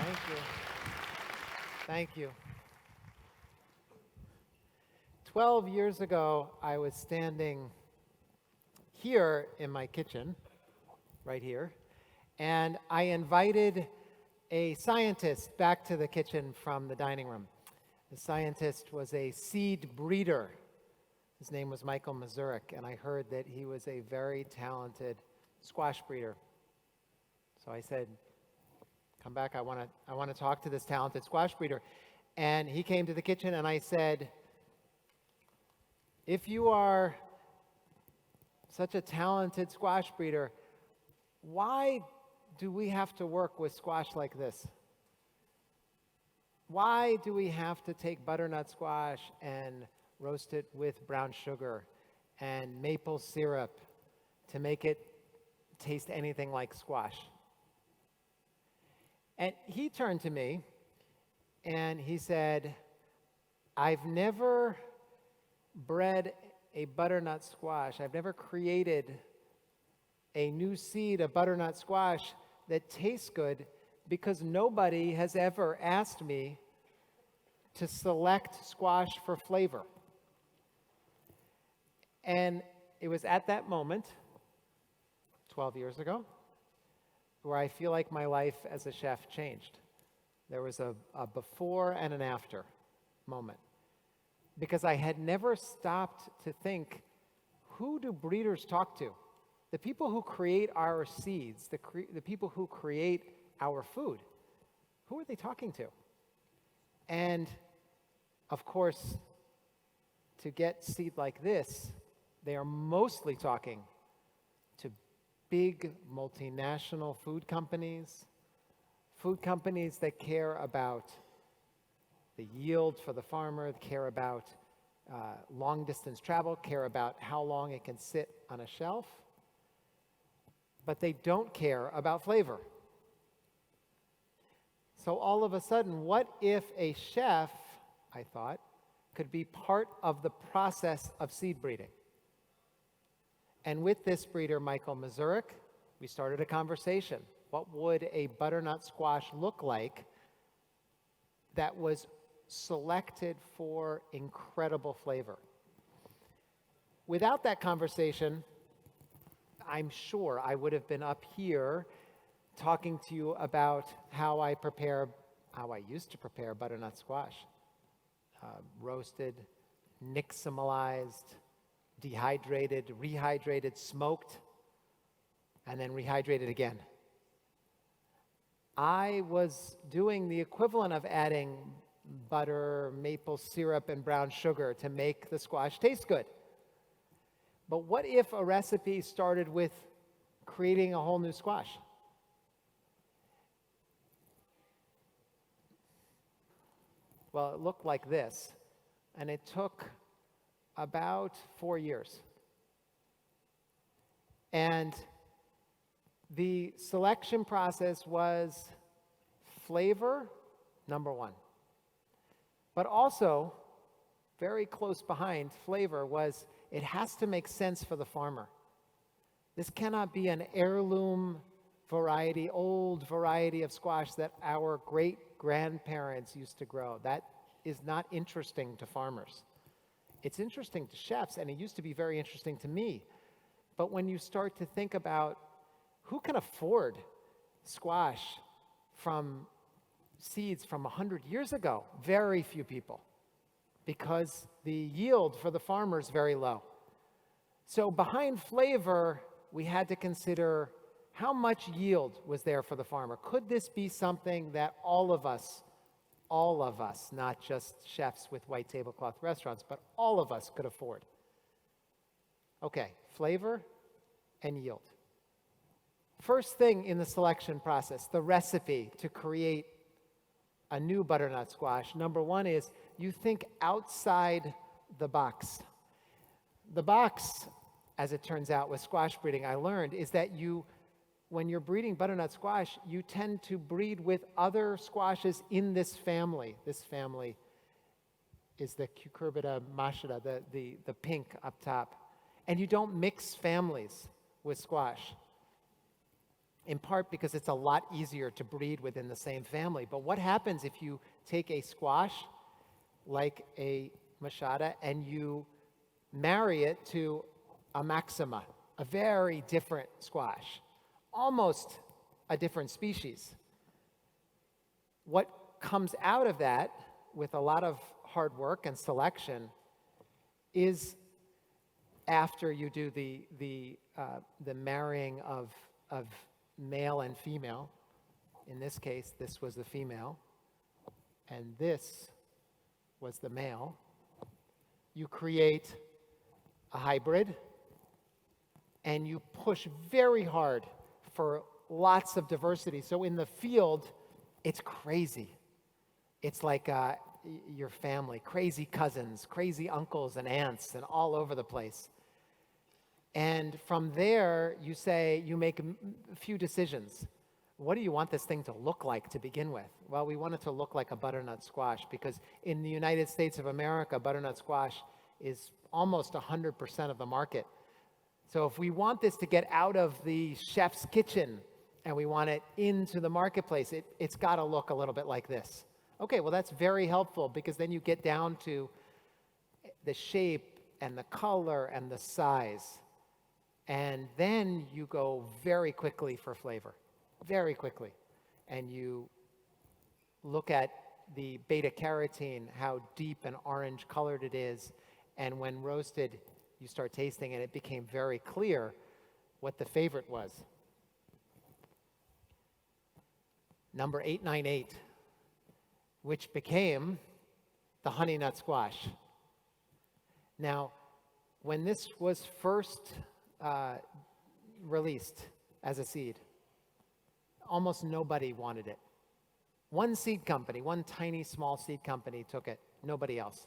Thank you. Thank you. 12 years ago, I was standing here in my kitchen, right here, and I invited a scientist back to the kitchen from the dining room. The scientist was a seed breeder. His name was Michael Mazurek, and I heard that he was a very talented squash breeder. So I said, come back, I want to talk to this talented squash breeder. And he came to the kitchen and I said, if you are such a talented squash breeder, why do we have to work with squash like this? Why do we have to take butternut squash and roast it with brown sugar and maple syrup to make it taste anything like squash? And he turned to me and he said, I've never bred a butternut squash. I've never created a new seed of butternut squash that tastes good because nobody has ever asked me to select squash for flavor. And it was at that moment, 12 years ago, where I feel like my life as a chef changed. There was a before and an after moment. Because I had never stopped to think, who do breeders talk to? The people who create our seeds, the people who create our food, who are they talking to? And of course, to get seed like this, they are mostly talking to big multinational food companies that care about the yield for the farmer, care about long distance travel, care about how long it can sit on a shelf, but they don't care about flavor. So all of a sudden, what if a chef, I thought, could be part of the process of seed breeding? And with this breeder, Michael Mazurek, we started a conversation. What would a butternut squash look like that was selected for incredible flavor? Without that conversation, I'm sure I would have been up here talking to you about how I used to prepare butternut squash. Roasted, nixtamalized, dehydrated, rehydrated, smoked, and then rehydrated again. I was doing the equivalent of adding butter, maple syrup, and brown sugar to make the squash taste good. But what if a recipe started with creating a whole new squash? Well, it looked like this, and it took about 4 years. And the selection process was flavor, number one. But also, very close behind flavor was it has to make sense for the farmer. This cannot be an heirloom variety, old variety of squash that our great-grandparents used to grow. That is not interesting to farmers. It's interesting to chefs, and it used to be very interesting to me. But when you start to think about who can afford squash from seeds from 100 years ago? Very few people, because the yield for the farmer is very low. So behind flavor, we had to consider how much yield was there for the farmer. Could this be something that all of us, not just chefs with white tablecloth restaurants, but all of us could afford? Okay, flavor and yield. First thing in the selection process, the recipe to create a new butternut squash. Number one is you think outside the box. The box, as it turns out with squash breeding, I learned, is that when you're breeding butternut squash, you tend to breed with other squashes in this family. This family is the Cucurbita machida, the pink up top. And you don't mix families with squash. in part because it's a lot easier to breed within the same family. But what happens if you take a squash like a machada and you marry it to a maxima, a very different squash, almost a different species? What comes out of that, with a lot of hard work and selection, is after you do the marrying of male and female. In this case, this was the female, and this was the male. You create a hybrid, and you push very hard for lots of diversity. So in the field, it's crazy. It's like your family, crazy cousins, crazy uncles and aunts, and all over the place. And from there, you make a few decisions. What do you want this thing to look like to begin with? Well, we want it to look like a butternut squash, because in the United States of America, butternut squash is almost 100% of the market. So if we want this to get out of the chef's kitchen and we want it into the marketplace, it's got to look a little bit like this. Okay, well, that's very helpful, because then you get down to the shape and the color and the size. And then you go very quickly for flavor, very quickly. And you look at the beta carotene, how deep and orange colored it is. And when roasted, you start tasting, and it became very clear what the favorite was. Number 898, which became the honey nut squash. Now, when this was first released as a seed, almost nobody wanted it. One seed company, one tiny small seed company took it, nobody else.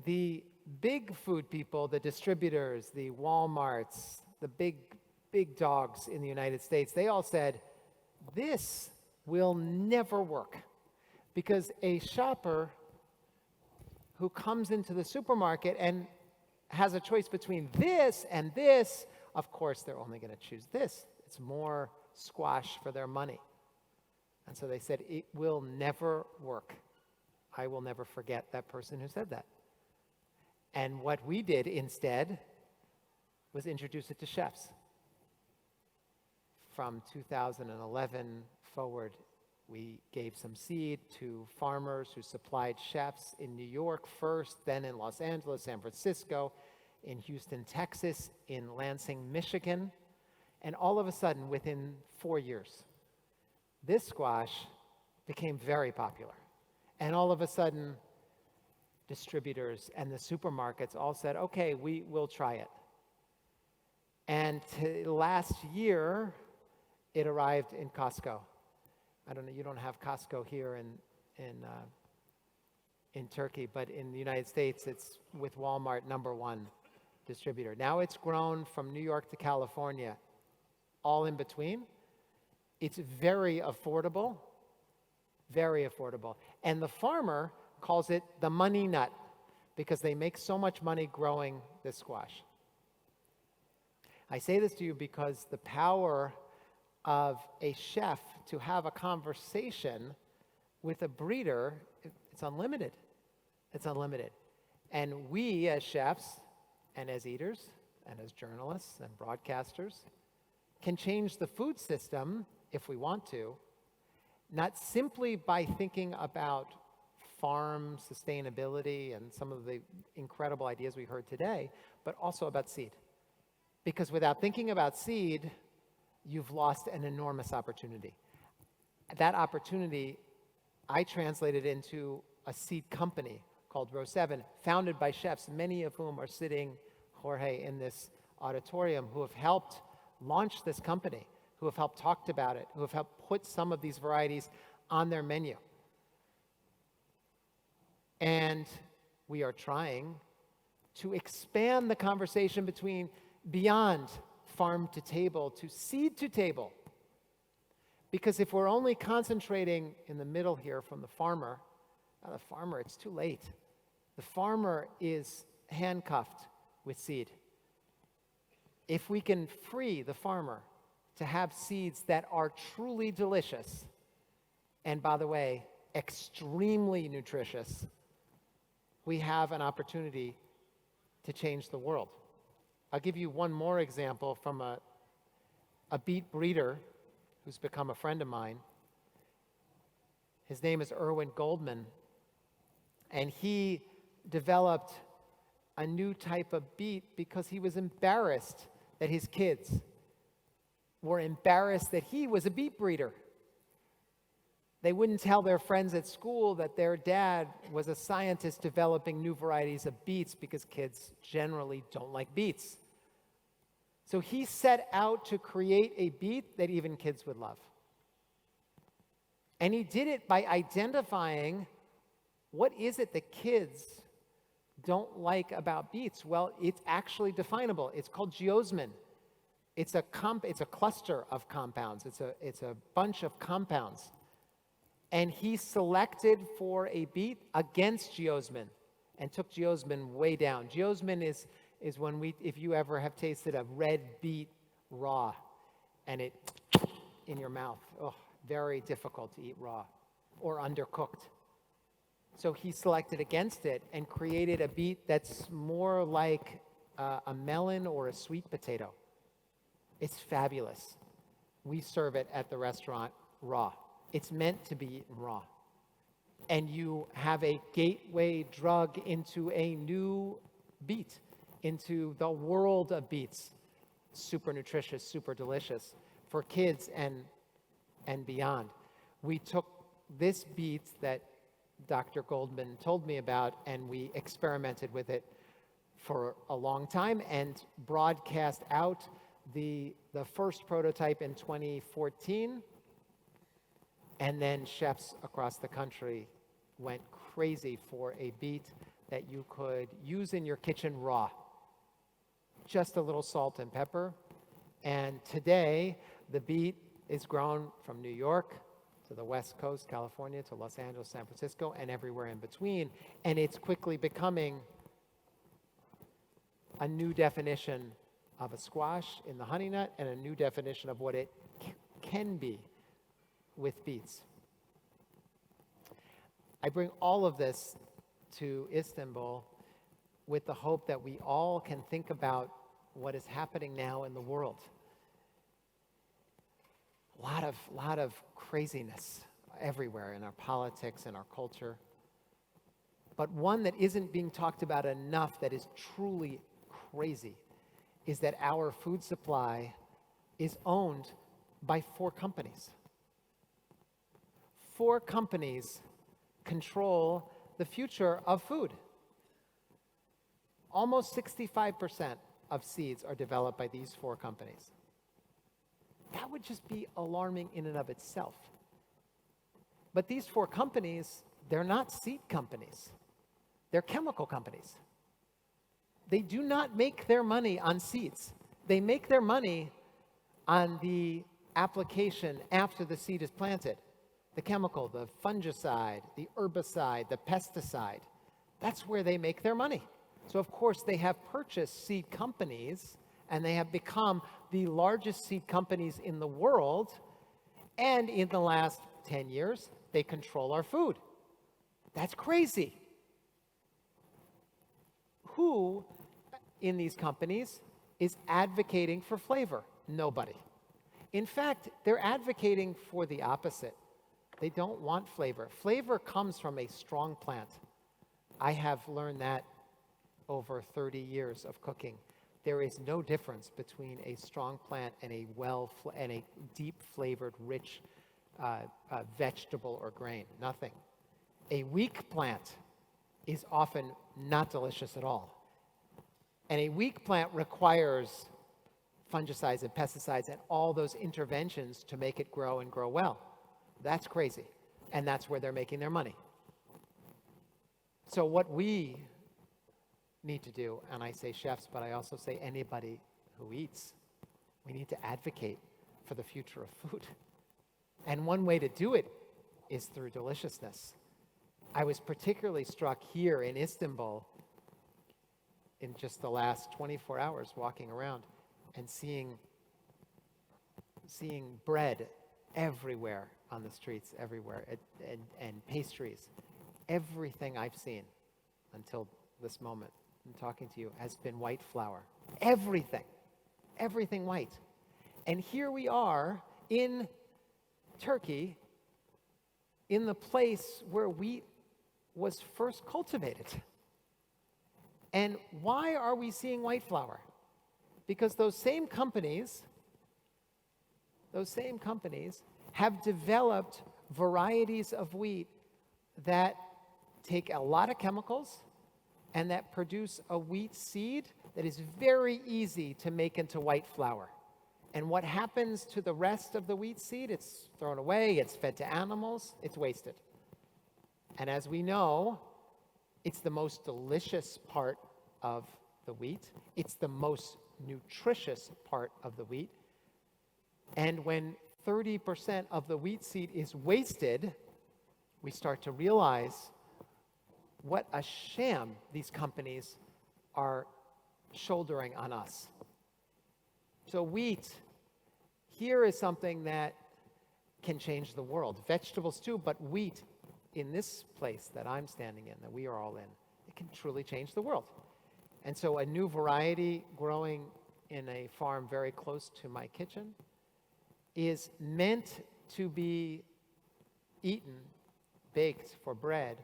The big food people, the distributors, the Walmarts, the big dogs in the United States, they all said, this will never work, because a shopper who comes into the supermarket and has a choice between this and this, of course they're only going to choose this. It's more squash for their money. And so they said, it will never work. I will never forget that person who said that. And what we did instead was introduce it to chefs. From 2011 forward, we gave some seed to farmers who supplied chefs in New York first, then in Los Angeles, San Francisco, in Houston, Texas, in Lansing, Michigan. And all of a sudden, within 4 years, this squash became very popular. And all of a sudden, distributors and the supermarkets all said, okay, we will try it. And last year, it arrived in Costco. I don't know, you don't have Costco here in Turkey, but in the United States, it's with Walmart, #1 distributor. Now it's grown from New York to California, all in between. It's very affordable, very affordable. And the farmer calls it the money nut, because they make so much money growing this squash. I say this to you because the power of a chef to have a conversation with a breeder, it's unlimited. It's unlimited. And we as chefs and as eaters and as journalists and broadcasters can change the food system if we want to, not simply by thinking about farm sustainability and some of the incredible ideas we heard today, but also about seed. Because without thinking about seed, you've lost an enormous opportunity. That opportunity, I translated into a seed company called VII, founded by chefs, many of whom are sitting, Jorge, in this auditorium, who have helped launch this company, who have helped talk about it, who have helped put some of these varieties on their menu. And we are trying to expand the conversation beyond farm to table to seed to table. Because if we're only concentrating in the middle here from the farmer, it's too late. The farmer is handcuffed with seed. If we can free the farmer to have seeds that are truly delicious, and by the way, extremely nutritious, we have an opportunity to change the world. I'll give you one more example from a beet breeder who's become a friend of mine. His name is Erwin Goldman, and he developed a new type of beet because he was embarrassed that his kids were embarrassed that he was a beet breeder. They wouldn't tell their friends at school that their dad was a scientist developing new varieties of beets because kids generally don't like beets. So he set out to create a beet that even kids would love. And he did it by identifying what is it that kids don't like about beets. Well, it's actually definable. It's called geosmin. It's a cluster of compounds. It's a bunch of compounds. And he selected for a beet against geosmin and took geosmin way down. Geosmin is when if you ever have tasted a red beet raw and it in your mouth, very difficult to eat raw or undercooked. So he selected against it and created a beet that's more like a melon or a sweet potato. It's fabulous. We serve it at the restaurant raw. It's meant to be eaten raw. And you have a gateway drug into a new beet, into the world of beets. Super nutritious, super delicious for kids and beyond. We took this beet that Dr. Goldman told me about, and we experimented with it for a long time and broadcast out the first prototype in 2014. And then chefs across the country went crazy for a beet that you could use in your kitchen raw. Just a little salt and pepper. And today, the beet is grown from New York to the West Coast, California, to Los Angeles, San Francisco, and everywhere in between. And it's quickly becoming a new definition of a squash in the honey nut and a new definition of what it can be with beets. I bring all of this to Istanbul with the hope that we all can think about what is happening now in the world. A lot of craziness everywhere in our politics and our culture. But one that isn't being talked about enough that is truly crazy is that our food supply is owned by 4 companies. 4 companies control the future of food. Almost 65% of seeds are developed by these 4 companies. That would just be alarming in and of itself. But these 4 companies, they're not seed companies. They're chemical companies. They do not make their money on seeds. They make their money on the application after the seed is planted. The chemical, the fungicide, the herbicide, the pesticide. That's where they make their money. So of course they have purchased seed companies and they have become the largest seed companies in the world. And in the last 10 years, they control our food. That's crazy. Who in these companies is advocating for flavor? Nobody. In fact, they're advocating for the opposite. They don't want flavor. Flavor comes from a strong plant. I have learned that over 30 years of cooking. There is no difference between a strong plant and a deep flavored, rich vegetable or grain. Nothing. A weak plant is often not delicious at all. And a weak plant requires fungicides and pesticides and all those interventions to make it grow and grow well. That's crazy. And that's where they're making their money. So what we need to do, and I say chefs, but I also say anybody who eats, we need to advocate for the future of food. And one way to do it is through deliciousness. I was particularly struck here in Istanbul in just the last 24 hours walking around and seeing seeing bread everywhere on the streets, everywhere, and pastries. Everything I've seen until this moment, I'm talking to you, has been white flour. Everything white. And here we are in Turkey, in the place where wheat was first cultivated. And why are we seeing white flour? Because those same companies have developed varieties of wheat that take a lot of chemicals and that produce a wheat seed that is very easy to make into white flour. And what happens to the rest of the wheat seed? It's thrown away, it's fed to animals, it's wasted. And as we know, it's the most delicious part of the wheat. It's the most nutritious part of the wheat. And when 30% of the wheat seed is wasted, we start to realize what a sham these companies are shouldering on us. So wheat, here is something that can change the world. Vegetables too, but wheat in this place that I'm standing in, that we are all in, it can truly change the world. And so a new variety growing in a farm very close to my kitchen is meant to be eaten, baked for bread,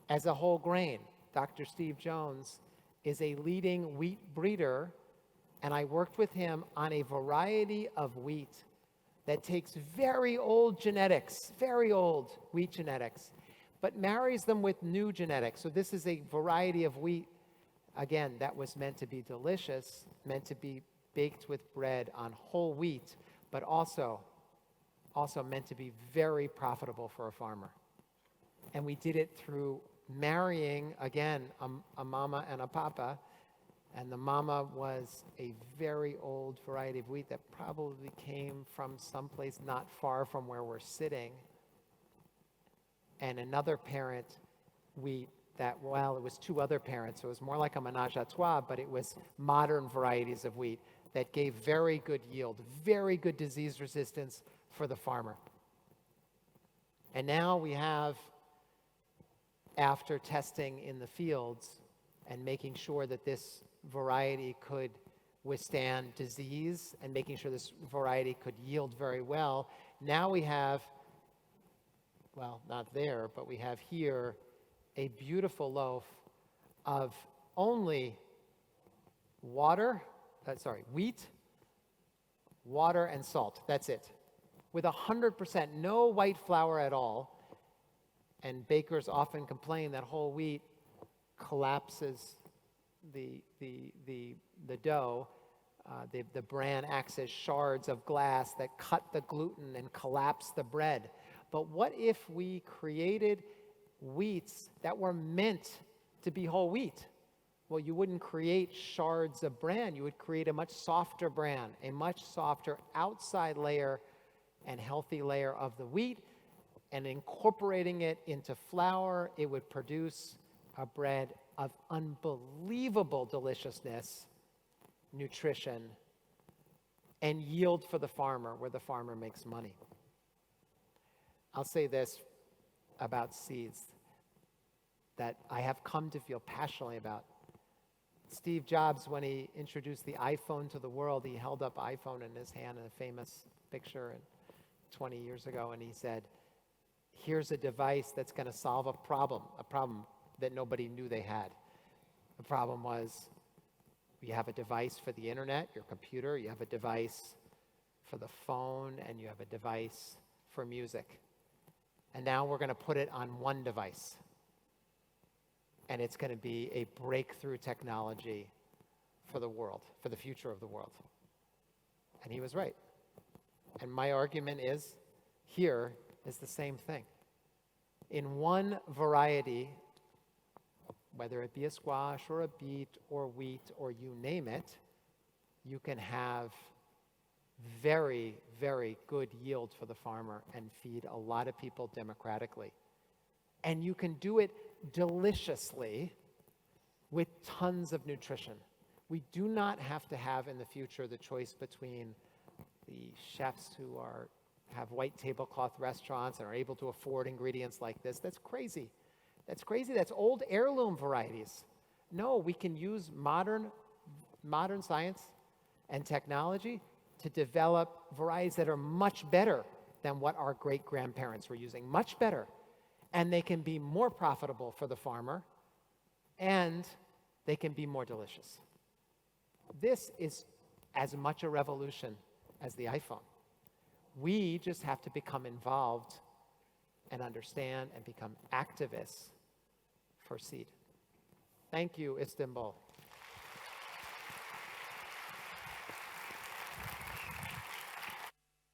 as a whole grain. Dr. Steve Jones is a leading wheat breeder, and I worked with him on a variety of wheat that takes very old genetics, very old wheat genetics, but marries them with new genetics. So this is a variety of wheat, again, that was meant to be delicious, meant to be baked with bread on whole wheat, but also meant to be very profitable for a farmer. And we did it through marrying, again, a mama and a papa. And the mama was a very old variety of wheat that probably came from someplace not far from where we're sitting. And another parent wheat that, well, it was two other parents, so it was more like a menage a trois, but it was modern varieties of wheat that gave very good yield, very good disease resistance for the farmer. And now we have, after testing in the fields and making sure that this variety could withstand disease and making sure this variety could yield very well, now we have, well, not there, but we have here a beautiful loaf of only wheat, water, and salt. That's it. With 100%, no white flour at all. And bakers often complain that whole wheat collapses the dough. The bran acts as shards of glass that cut the gluten and collapse the bread. But what if we created wheats that were meant to be whole wheat? Well, you wouldn't create shards of bran. You would create a much softer bran, a much softer outside layer and healthy layer of the wheat. And incorporating it into flour, it would produce a bread of unbelievable deliciousness, nutrition, and yield for the farmer, where the farmer makes money. I'll say this about seeds that I have come to feel passionately about. Steve Jobs, when he introduced the iPhone to the world, he held up iPhone in his hand in a famous picture 20 years ago, and he said, here's a device that's going to solve a problem that nobody knew they had. The problem was, you have a device for the internet, your computer, you have a device for the phone, and you have a device for music. And now we're going to put it on one device. And it's going to be a breakthrough technology for the world, for the future of the world. And he was right. And my argument is, here is the same thing. In one variety, whether it be a squash or a beet or wheat or you name it, you can have very, very good yield for the farmer and feed a lot of people democratically. And you can do it deliciously with tons of nutrition. We do not have to have in the future the choice between the chefs who have white tablecloth restaurants and are able to afford ingredients like this. That's crazy. That's crazy. That's old heirloom varieties. No, we can use modern science and technology to develop varieties that are much better than what our great-grandparents were using, much better. And they can be more profitable for the farmer, and they can be more delicious. This is as much a revolution as the iPhone. We just have to become involved and understand and become activists for seed. Thank you, Istanbul.